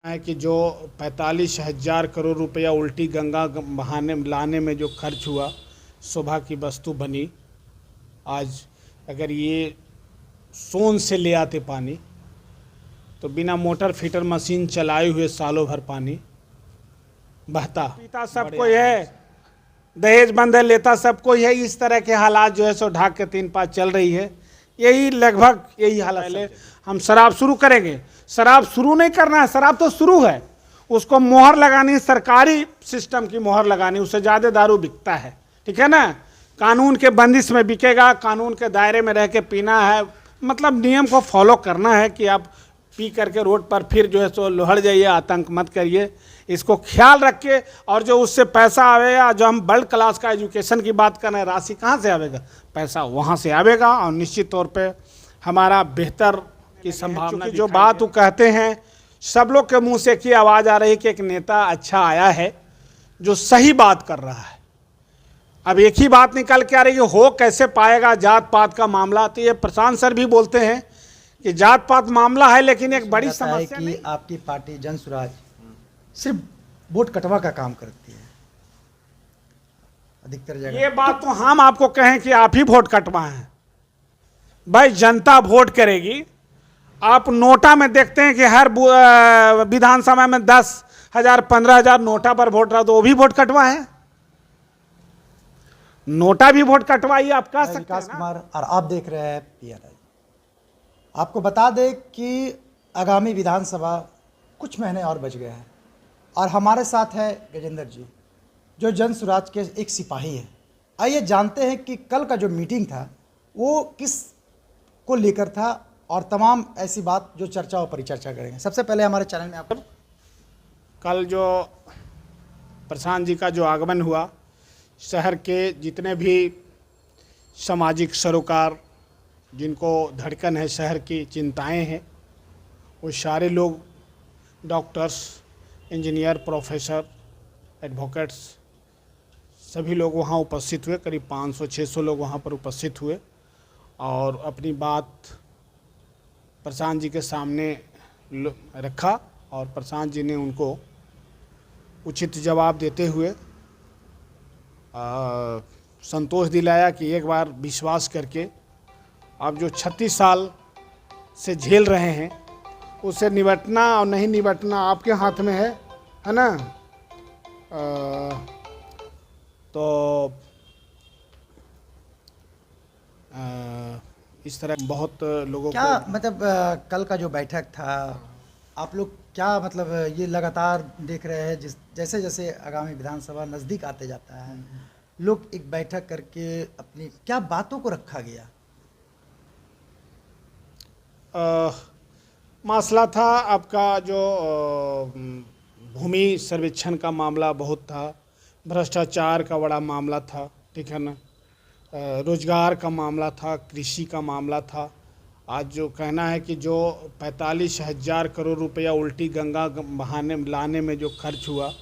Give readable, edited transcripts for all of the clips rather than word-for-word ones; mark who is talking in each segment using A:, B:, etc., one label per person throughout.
A: है कि जो 45,000 करोड़ रुपया उल्टी गंगा बहाने लाने में जो खर्च हुआ, शोभा की वस्तु बनी। आज अगर ये सोन से ले आते पानी तो बिना मोटर फीटर मशीन चलाए हुए सालों भर पानी बहता। पीता सब कोई है, दहेज बंधे लेता सब कोई है। इस तरह के हालात जो है सो ढाक के 3 पाँच चल रही है। यही लगभग यही हालत। पहले हम शराब शुरू करेंगे, शराब शुरू नहीं करना है, शराब तो शुरू है, उसको मोहर लगानी, सरकारी सिस्टम की मोहर लगानी, उससे ज़्यादा दारू बिकता है। ठीक है ना, कानून के बंदिश में बिकेगा, कानून के दायरे में रह के पीना है, मतलब नियम को फॉलो करना है कि आप पी करके रोड पर फिर जो है सो लोहड़ जाइए, आतंक मत करिए, इसको ख्याल रख के। और जो उससे पैसा आवेगा, जो हम वर्ल्ड क्लास का एजुकेशन की बात कर रहे हैं, राशि कहाँ से आवेगा? पैसा वहाँ से आवेगा और निश्चित तौर पे हमारा बेहतर की संभावना। जो बात वो कहते हैं, सब लोग के मुंह से की आवाज़ आ रही है कि एक नेता अच्छा आया है जो सही बात कर रहा है। अब एक ही बात निकल के आ रही है, हो कैसे पाएगा जात पात का मामला। तो ये प्रशांत सर भी बोलते हैं कि जात पात मामला है, लेकिन एक बड़ी समस्या
B: है कि आपकी पार्टी जन स्वराज सिर्फ वोट कटवा का काम करती है अधिकतर जगह।
A: ये बात तो हम आपको कहें कि आप ही वोट कटवाएं। भाई जनता वोट करेगी। आप नोटा में देखते हैं कि हर विधानसभा में 10,000 15,000 नोटा पर वोट रहा, तो वो भी वोट कटवाए, नोटा भी वोट कटवाइए। आप कह सकते हैं
B: विकास कुमार और आप देख रहे हैं PNI। आपको बता दें कि आगामी विधानसभा कुछ महीने और बच गए हैं और हमारे साथ है गजेंद्र जी, जो जन स्वराज के एक सिपाही हैं। आइए जानते हैं कि कल का जो मीटिंग था वो किस को लेकर था और तमाम ऐसी बात जो चर्चा और परिचर्चा करेंगे। सबसे पहले हमारे चैनल में आप
A: कल जो प्रशांत जी का जो आगमन हुआ, शहर के जितने भी सामाजिक सरोकार, जिनको धड़कन है, शहर की चिंताएं हैं, वो सारे लोग, डॉक्टर्स, इंजीनियर, प्रोफेसर, एडवोकेट्स, सभी लोग वहाँ उपस्थित हुए। करीब 500-600 लोग वहाँ पर उपस्थित हुए और अपनी बात प्रशांत जी के सामने रखा और प्रशांत जी ने उनको उचित जवाब देते हुए संतोष दिलाया कि एक बार विश्वास करके आप जो 36 साल से झेल रहे हैं, उससे निपटना और नहीं निपटना आपके हाथ में है ना। तो इस तरह बहुत लोगों
B: क्या
A: को
B: मतलब कल का जो बैठक था, आप लोग क्या मतलब ये लगातार देख रहे हैं जैसे जैसे आगामी विधानसभा नज़दीक आते जाता है, लोग एक बैठक करके अपनी क्या बातों को रखा गया?
A: मसला था आपका जो भूमि सर्वेक्षण का मामला बहुत था, भ्रष्टाचार का बड़ा मामला था, ठीक है ना, रोजगार का मामला था, कृषि का मामला था। आज जो कहना है कि जो 45,000 करोड़ रुपया उल्टी गंगा बहाने लाने में जो खर्च हुआ,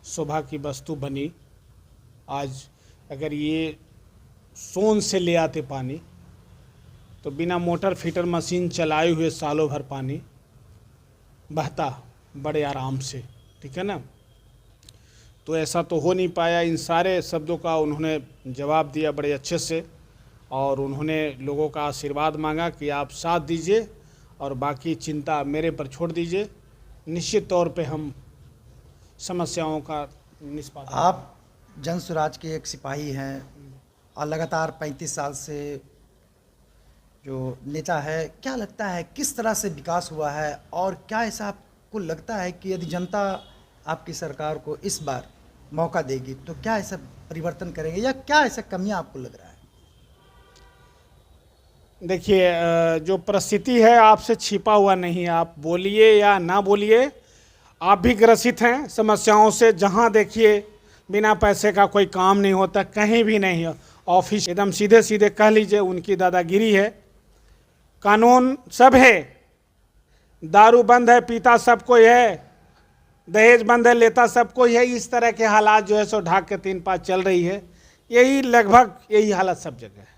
A: शोभा की वस्तु बनी। आज अगर ये सोन से ले आते पानी तो बिना मोटर फीटर मशीन चलाए हुए सालों भर पानी बहता बड़े आराम से, ठीक है ना। तो ऐसा तो हो नहीं पाया। इन सारे शब्दों का उन्होंने जवाब दिया बड़े अच्छे से और उन्होंने लोगों का आशीर्वाद मांगा कि आप साथ दीजिए और बाकी चिंता मेरे पर छोड़ दीजिए। निश्चित तौर पे हम समस्याओं का निष्पादन।
B: आप जन स्वराज के एक सिपाही हैं और लगातार 35 साल से जो नेता है, क्या लगता है किस तरह से विकास हुआ है और क्या ऐसा आपको लगता है कि यदि जनता आपकी सरकार को इस बार मौका देगी तो क्या ऐसा परिवर्तन करेंगे या क्या ऐसा कमियां आपको लग रहा है?
A: देखिए, जो परिस्थिति है आपसे छिपा हुआ नहीं है। आप बोलिए या ना बोलिए, आप भी ग्रसित हैं समस्याओं से। जहां देखिए बिना पैसे का कोई काम नहीं होता, कहीं भी नहीं है। ऑफिस एकदम सीधे सीधे कह लीजिए उनकी दादागिरी है। कानून सब है, दारू बंद है, पीता सब कोई है, दहेज बंद है, लेता सब कोई है। इस तरह के हालात जो है सो ढाक के 3 पाँच चल रही है। यही लगभग यही हालत सब जगह है।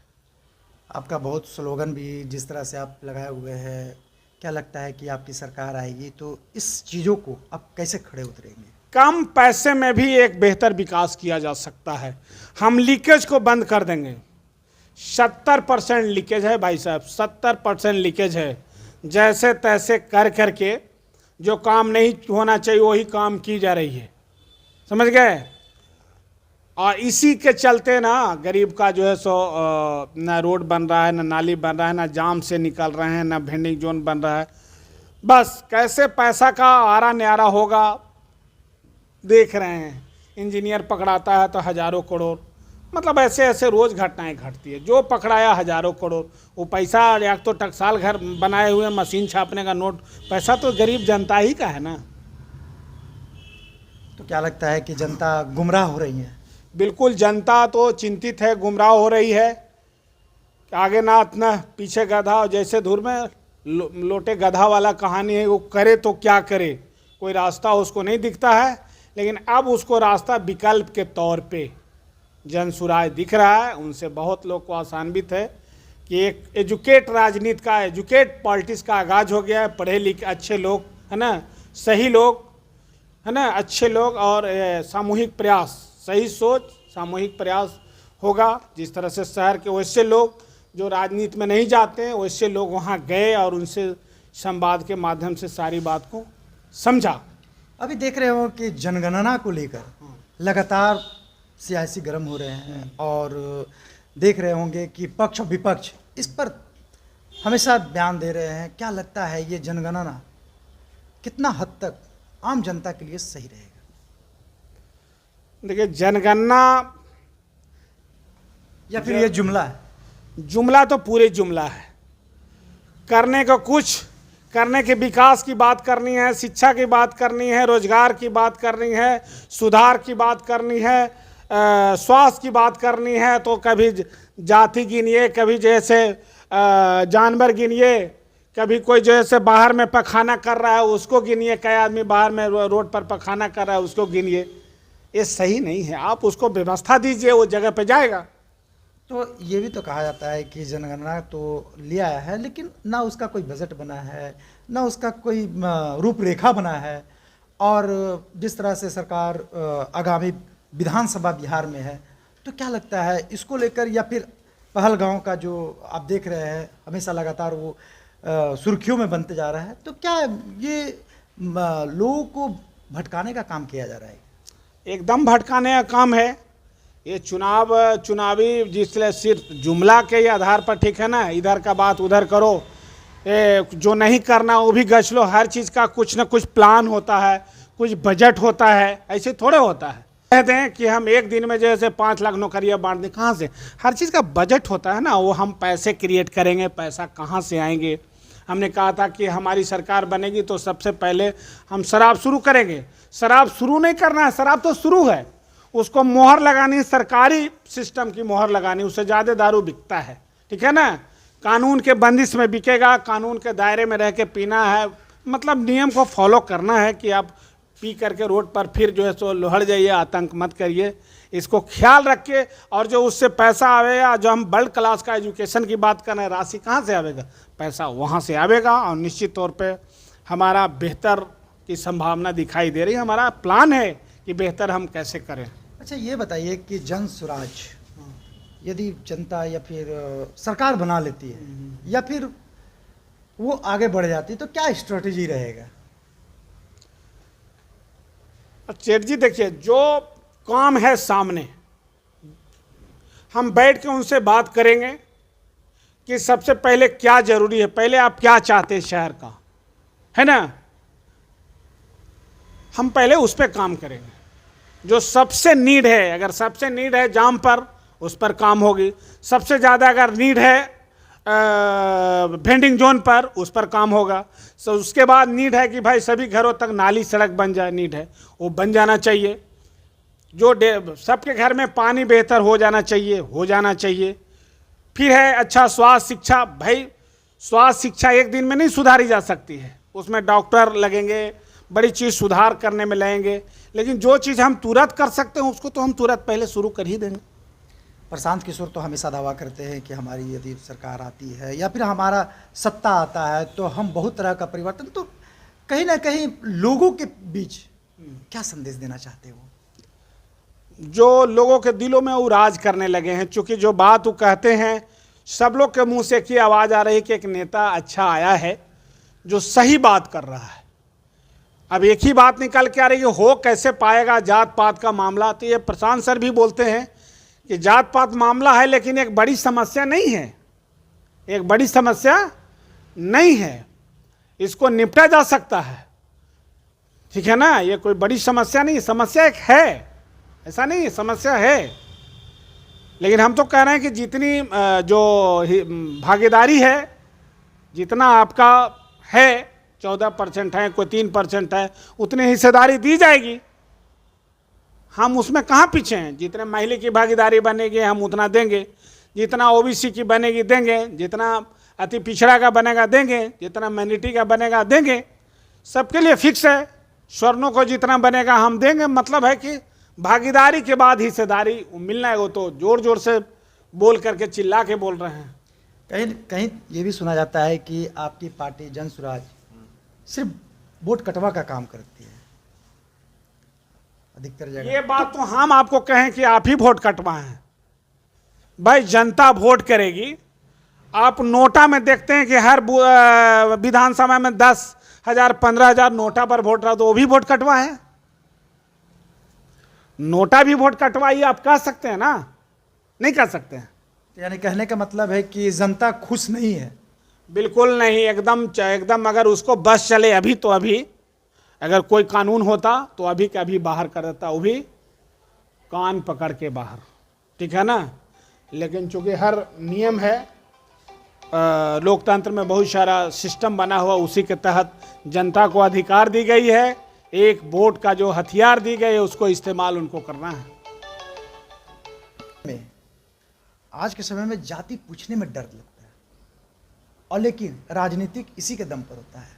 B: आपका बहुत स्लोगन भी जिस तरह से आप लगाए हुए हैं, क्या लगता है कि आपकी सरकार आएगी तो इस चीज़ों को आप कैसे खड़े उतरेंगे?
A: कम पैसे में भी एक बेहतर विकास किया जा सकता है। हम लीकेज को बंद कर देंगे। 70% लीकेज है भाई साहब, 70% लीकेज है। जैसे तैसे कर करके जो काम नहीं होना चाहिए वही काम की जा रही है, समझ गए। और इसी के चलते ना गरीब का जो है सो ना रोड बन रहा है, ना नाली बन रहा है, ना जाम से निकल रहे हैं, ना वेंडिंग जोन बन रहा है। बस कैसे पैसा का आरा न्यारा होगा देख रहे हैं। इंजीनियर पकड़ाता है तो हजारों करोड़, मतलब ऐसे ऐसे रोज़ घटनाएं घटती है। जो पकड़ाया हजारों करोड़, वो पैसा या तो टकसाल घर बनाए हुए मशीन छापने का नोट, पैसा तो गरीब जनता ही का है ना।
B: तो क्या लगता है कि जनता गुमराह हो रही है?
A: बिल्कुल, जनता तो चिंतित है, गुमराह हो रही है। आगे नाथ ना पीछे गधा, और जैसे धुर में लोटे गधा वाला कहानी है। वो करे तो क्या करे, कोई रास्ता उसको नहीं दिखता है। लेकिन अब उसको रास्ता विकल्प के तौर पे जनसुराज दिख रहा है। उनसे बहुत लोग को आसान्वित है कि एक एजुकेट राजनीति का, एजुकेट पॉलिटिक्स का आगाज़ हो गया है। पढ़े लिखे अच्छे लोग है ना, सही लोग है ना, अच्छे लोग और सामूहिक प्रयास, सही सोच, सामूहिक प्रयास होगा। जिस तरह से शहर के वैसे लोग जो राजनीति में नहीं जाते हैं, वैसे लोग वहाँ गए और उनसे संवाद के माध्यम से सारी बात को समझा।
B: अभी देख रहे हो कि जनगणना को लेकर लगातार सियासी गर्म हो रहे हैं और देख रहे होंगे कि पक्ष और विपक्ष इस पर हमेशा बयान दे रहे हैं। क्या लगता है ये जनगणना कितना हद तक आम जनता के लिए सही रहेगा?
A: देखिए, जनगणना
B: या फिर ये जुमला है?
A: जुमला तो पूरे जुमला है। करने को कुछ, करने के विकास की बात करनी है, शिक्षा की बात करनी है, रोजगार की बात करनी है, सुधार की बात करनी है, स्वास्थ्य की बात करनी है, तो कभी जाति गिनिए, कभी जैसे जानवर गिनिए, कभी कोई जैसे बाहर में पखाना कर रहा है उसको गिनिए, कई आदमी बाहर में रोड पर पखाना कर रहा है उसको गिनिए। ये सही नहीं है। आप उसको व्यवस्था दीजिए, वो जगह पे जाएगा।
B: तो ये भी तो कहा जाता है कि जनगणना तो लिया है लेकिन ना उसका कोई बजट बना है, ना उसका कोई रूपरेखा बना है। और जिस तरह से सरकार आगामी विधानसभा बिहार में है, तो क्या लगता है इसको लेकर, या फिर पहलगांव का जो आप देख रहे हैं हमेशा लगातार वो सुर्खियों में बनते जा रहा है, तो क्या ये लोगों को भटकाने का काम किया जा रहा है?
A: एकदम भटकाने का काम है। ये चुनावी जिससे सिर्फ जुमला के आधार पर, ठीक है ना, इधर का बात उधर करो, जो नहीं करना वो भी गछ लो। हर चीज़ का कुछ ना कुछ प्लान होता है, कुछ बजट होता है, ऐसे थोड़े होता है। कहते हैं कि हम एक दिन में जैसे 5 लाख नौकरियां बांट दें, कहाँ से? हर चीज़ का बजट होता है ना, वो हम पैसे क्रिएट करेंगे, पैसा कहाँ से आएंगे। हमने कहा था कि हमारी सरकार बनेगी तो सबसे पहले हम शराब शुरू करेंगे। शराब शुरू नहीं करना है, शराब तो शुरू है, उसको मोहर लगानी, सरकारी सिस्टम की मोहर लगानी, उससे ज़्यादा दारू बिकता है, ठीक है ना। कानून के बंदिश में बिकेगा, कानून के दायरे में रह के पीना है, मतलब नियम को फॉलो करना है कि आप पी करके रोड पर फिर जो है सो लहड़ जाइए, आतंक मत करिए। इसको ख्याल रख के, और जो उससे पैसा आवेगा, जो हम वर्ल्ड क्लास का एजुकेशन की बात कर रहे हैं, राशि कहाँ से आवेगा? पैसा वहाँ से आवेगा। और निश्चित तौर पे हमारा बेहतर की संभावना दिखाई दे रही है। हमारा प्लान है कि बेहतर हम कैसे करें।
B: अच्छा, ये बताइए कि जन स्वराज यदि जनता या फिर सरकार बना लेती है या फिर वो आगे बढ़ जाती है, तो क्या स्ट्रेटजी रहेगा?
A: चेट जी, देखिए, जो काम है सामने, हम बैठ के उनसे बात करेंगे कि सबसे पहले क्या जरूरी है, पहले आप क्या चाहते हैं शहर का, है ना। हम पहले उस पर काम करेंगे। जो सबसे नीड है, अगर सबसे नीड है जाम पर, उस पर काम होगी। सबसे ज़्यादा अगर नीड है वेंडिंग जोन पर, उस पर काम होगा। तो उसके बाद नीड है कि भाई सभी घरों तक नाली सड़क बन जाए, नीड है वो बन जाना चाहिए। जो सबके घर में पानी बेहतर हो जाना चाहिए, हो जाना चाहिए। फिर है अच्छा स्वास्थ्य शिक्षा। भाई स्वास्थ्य शिक्षा एक दिन में नहीं सुधारी जा सकती है, उसमें डॉक्टर लगेंगे, बड़ी चीज़ सुधार करने में लगेंगे। लेकिन जो चीज़ हम तुरंत कर सकते हैं उसको तो हम तुरंत पहले शुरू कर ही देंगे।
B: प्रशांत किशोर तो हमेशा दावा करते हैं कि हमारी यदि सरकार आती है या फिर हमारा सत्ता आता है तो हम बहुत तरह का परिवर्तन, तो कहीं ना कहीं लोगों के बीच क्या संदेश देना चाहते हो?
A: जो लोगों के दिलों में वो राज करने लगे हैं, क्योंकि जो बात वो कहते हैं सब लोग के मुंह से एक ही आवाज़ आ रही है कि एक नेता अच्छा आया है जो सही बात कर रहा है। अब एक ही बात निकल के आ रही है, हो कैसे पाएगा जात पात का मामला। तो ये प्रशांत सर भी बोलते हैं कि जात पात मामला है लेकिन एक बड़ी समस्या नहीं है, एक बड़ी समस्या नहीं है, इसको निपटा जा सकता है, ठीक है ना। ये कोई बड़ी समस्या नहीं, समस्या एक है, ऐसा नहीं है, समस्या है। लेकिन हम तो कह रहे हैं कि जितनी जो भागीदारी है, जितना आपका है 14% है, कोई 3% है, उतनी हिस्सेदारी दी जाएगी। हम उसमें कहाँ पीछे हैं। जितने महिला की भागीदारी बनेगी हम उतना देंगे, जितना ओबीसी की बनेगी देंगे, जितना अति पिछड़ा का बनेगा देंगे, जितना माइनॉरिटी का बनेगा देंगे, सबके लिए फिक्स है। स्वर्णों को जितना बनेगा हम देंगे। मतलब है कि भागीदारी के बाद हिस्सेदारी मिलना है। वो तो जोर जोर से बोल करके चिल्ला के बोल रहे हैं।
B: कहीं कहीं ये भी सुना जाता है कि आपकी पार्टी जन सुराज सिर्फ वोट कटवा का काम करती है अधिकतर जगह।
A: ये बात तो हम आपको कहें कि आप ही वोट कटवाएं। भाई जनता वोट करेगी। आप नोटा में देखते हैं कि हर विधानसभा में 10,000 15,000 नोटा पर वोट रहा, तो वो भी वोट कटवाए। नोटा भी वोट कटवाइए, आप कह सकते हैं ना? नहीं कह सकते हैं।
B: यानी कहने का मतलब है कि जनता खुश नहीं है?
A: बिल्कुल नहीं, एकदम अगर उसको बस चले अभी तो अभी, अगर कोई कानून होता तो अभी के अभी बाहर कर देता, वो भी कान पकड़ के बाहर, ठीक है ना। लेकिन चूंकि हर नियम है, लोकतंत्र में बहुत सारा सिस्टम बना हुआ, उसी के तहत जनता को अधिकार दी गई है। एक वोट का जो हथियार दी गई है उसको इस्तेमाल उनको करना है।
B: आज के समय में जाति पूछने में डर लगता है, और लेकिन राजनीतिक इसी के दम पर होता है।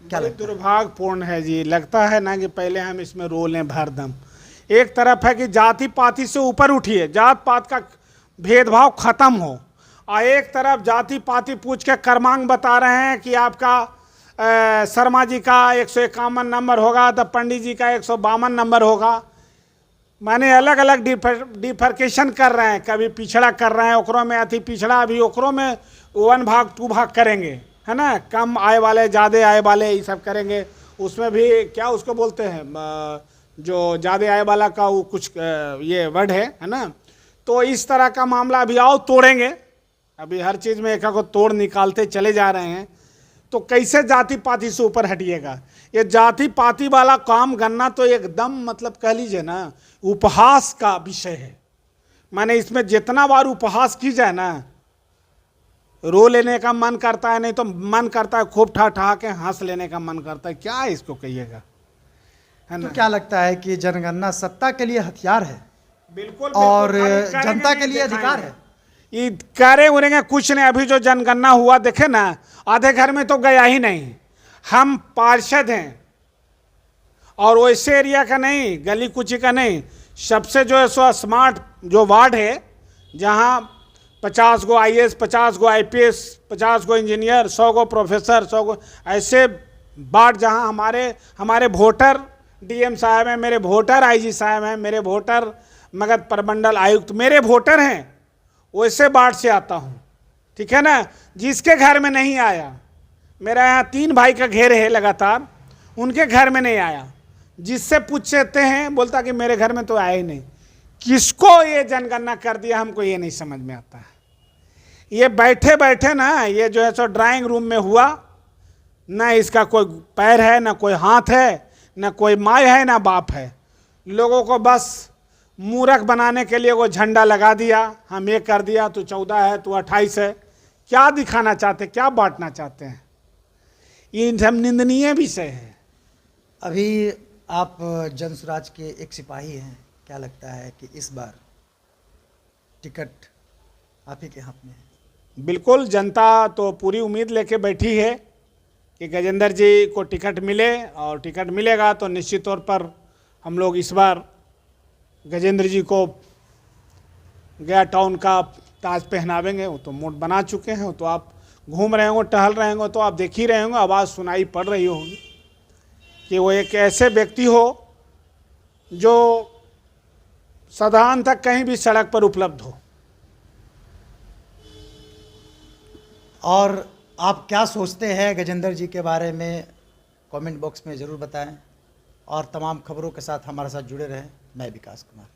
B: क्या लगता है?
A: दुर्भाग्यपूर्ण है जी। लगता है ना कि पहले हम इसमें रो लें भर दम। एक तरफ है कि जाति पाति से ऊपर उठिए, जात पात का भेदभाव खत्म हो, और एक तरफ जाति पाति पूछ के क्रमांक बता रहे हैं कि आपका शर्मा जी का 151 नंबर होगा तो पंडित जी का 152 नंबर होगा। माने अलग अलग डिफर्केशन कर रहे हैं। कभी पिछड़ा कर रहे हैं, ओकरों में अति पिछड़ा, अभी ओकरों में 1 भाग 2 भाग करेंगे, है ना। कम आय वाले ज़्यादा आय वाले ये सब करेंगे। उसमें भी क्या उसको बोलते हैं, जो ज़्यादा आय वाला का वो कुछ ये वर्ड है ना। तो इस तरह का मामला अभी आओ तोड़ेंगे। अभी हर चीज़ में एक को तोड़ निकालते चले जा रहे हैं। तो कैसे जाति पाति से ऊपर हटिएगा? ये जाति पाति वाला काम करना तो एकदम मतलब कह लीजिए ना उपहास का विषय है। माने इसमें जितना बार उपहास की जाए ना, रो लेने का मन करता है, नहीं तो मन करता है खूब ठा ठा के हंस लेने का मन करता है। क्या है इसको कहिएगा, है ना।
B: तो क्या लगता है कि जनगणना सत्ता के लिए हथियार है?
A: बिल्कुल,
B: और
A: बिल्कुल,
B: जनता के लिए अधिकार है?
A: ये करे उरेंगे कुछ नहीं। अभी जो जनगणना हुआ देखे ना, आधे घर में तो गया ही नहीं। हम पार्षद हैं और वैसे एरिया का नहीं, गली कुची का नहीं, सबसे जो है सो स्मार्ट जो वार्ड है, जहाँ 50 गो IAS, 50 गो IPS, 50 गो इंजीनियर, 100 गो प्रोफेसर, 100 गो ऐसे वार्ड, जहाँ हमारे वोटर DM साहब हैं, मेरे वोटर IG साहब हैं, मेरे वोटर मगध प्रमंडल आयुक्त मेरे वोटर हैं, वैसे वार्ड से आता हूँ, ठीक है ना। जिसके घर में नहीं आया, मेरा यहाँ 3 भाई का घेर है लगातार, उनके घर में नहीं आया। जिससे पूछते हैं बोलता कि मेरे घर में तो आया ही नहीं। किसको ये जनगणना कर दिया हमको ये नहीं समझ में आता है। ये बैठे बैठे ना, ये जो है सो ड्राइंग रूम में हुआ ना, इसका कोई पैर है ना कोई हाथ है, ना कोई माँ है ना बाप है। लोगों को बस मूर्ख बनाने के लिए वो झंडा लगा दिया, हम ये कर दिया, तू 14 है, तू 28 है। क्या दिखाना चाहते, क्या बांटना चाहते हैं? ये सब निंदनीय विषय है।
B: अभी आप जनसुराज के एक सिपाही हैं, क्या लगता है कि इस बार टिकट आप ही के हाथ में है?
A: बिल्कुल, जनता तो पूरी उम्मीद लेके बैठी है कि गजेंद्र जी को टिकट मिले, और टिकट मिलेगा तो निश्चित तौर पर हम लोग इस बार गजेंद्र जी को गया टाउन का ताज पहनावेंगे, वो तो मोड बना चुके हैं। वो तो आप घूम रहे होंगे, टहल रहे होंगे तो आप देख ही रहे होंगे, आवाज़ सुनाई पड़ रही होगी कि वो एक ऐसे व्यक्ति हो जो साधारण तक कहीं भी सड़क पर उपलब्ध हो।
B: और आप क्या सोचते हैं गजेंद्र जी के बारे में, कमेंट बॉक्स में ज़रूर बताएं। और तमाम खबरों के साथ हमारे साथ जुड़े रहें। मैं विकास कुमार।